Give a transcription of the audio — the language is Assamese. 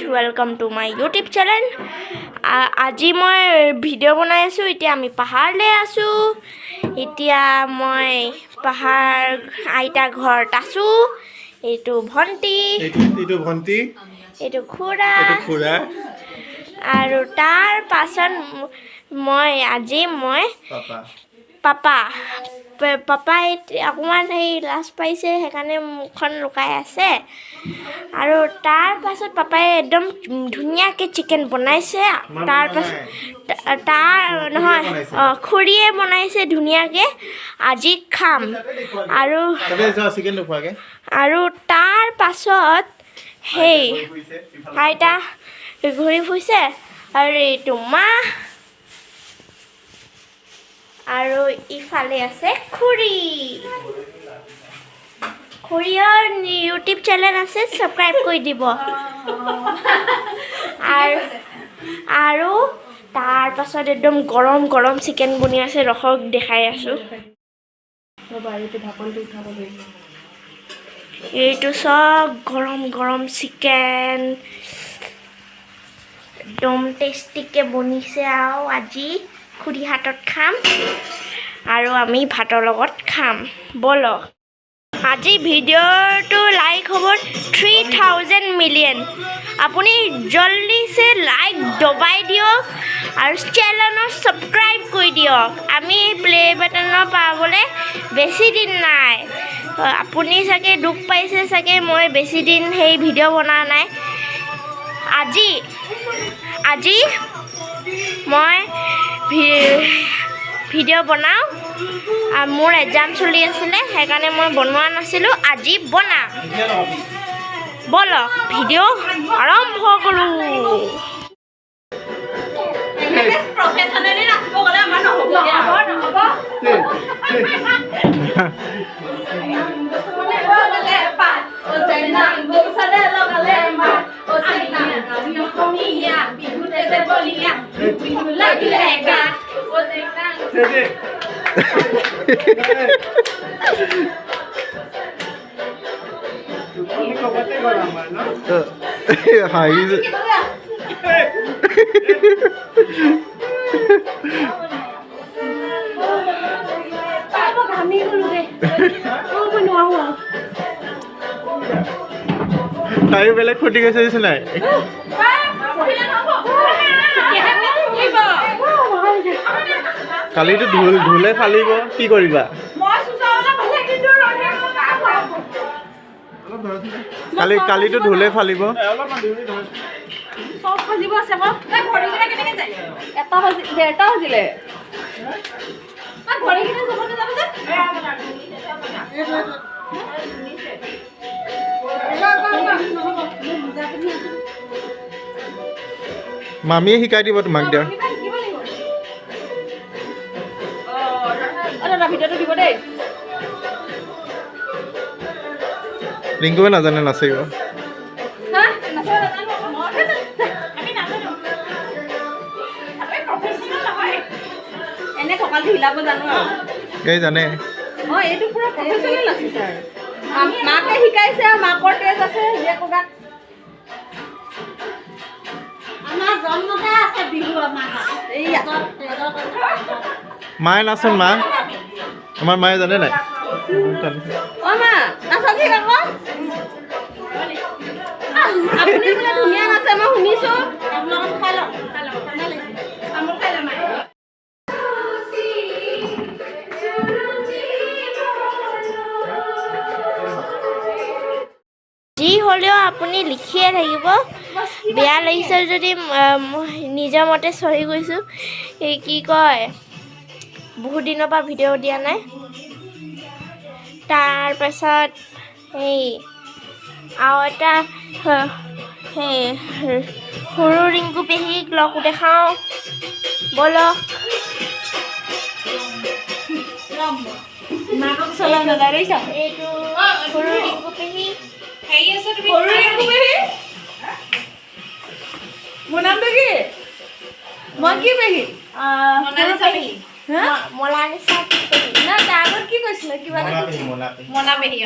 Welcome to my YouTube channel. आज मैं भिडिओ बनाई आसो। इतना आमी पहाड़ले आसो। इतना मैं पहाड़ आईता घरत आसो। एटु भंटी एटु खुरा आरो तार पाছত मैं আজি मैं पापा पापाई अकमान लाज पाइसे हेकाने मुखन लुकाई आसे। और तार पाছত पापाई एकदम धुनिया के चिकेन बनाइसे। तार पाছত तार নহয় खुरिये बनाइसे धुनिया के আজি खाम। और तार पाছত हे आइता घुरी फुइसे और एटु मा আৰু ইফালে আছে খুৰী খুৰীৰ ইউটিউব চেনেল আছে সাবস্ক্ৰাইব কৰি দিব। আৰু তাৰ পাছত একদম গৰম গৰম চিকেন বনি আছে ৰখক দেখাই আছো। এইটো সব গৰম গৰম চিকেন একদম টেষ্টিকে বনিছে। আৰু আজি খুৰী হাতত খাম আৰু আমি ভাতৰ লগত খাম। বলক আজি ভিডিওটো লাইক হ'ব 3000 মিলিয়ন। আপুনি জলদি সে লাইক দবাই দিয়ক আৰু চেনেলক সাবস্ক্ৰাইব কৰি দিয়ক। আমি প্লে বাটনৰ পাবলে বেছি দিন নাই। আপুনি সাকে দুখ পাইছে সাকে মই বেছি দিন সেই ভিডিও বনা নাই। আজি মই ভিডিও बनाओ। मोर एग्जाम चलि आছিলে हेकाने मैं बनवा नासिलो। আজি बना बोलो भिडिओ आरम्भ करू। তাই বেলেগ ফুটি গৈছে দিছ নাই। কালিতো ঢোলে ফালিব কি কৰিবা? কালিতো ঢোলে ফালিব। মামীয়ে শিকাই দিব তোমাক দিয়া। ৰিংকুৱে নাজানে নাচিব। এই জানে মাকে শিকাইছে। মাকৰ তেজ আছে। মায়ে নাচোন মা। আমাৰ মায়ে জানে নাই? ধুনীয়া নাচে মই শুনিছো। जी हलेও আপুনি লিখিয়ে থাকিব। বেয়া লাগিছে যদি নিজৰ মতে সহি গৈছো। এই কি কয় বহুত দিনৰ পৰা ভিডিও দিয়া নাই। তাৰ পাছত এই আৰু এটা সৰু ৰিংকু পেহীক লগ দেখাওঁ বলক। এইটো সৰু ৰিংকু পেহী। মোৰ নামটো কি? মই কি পেহী? মনালিছা পেহী। না তাৰ আগত কি কৈছিলে? কিবা মনা পেহী।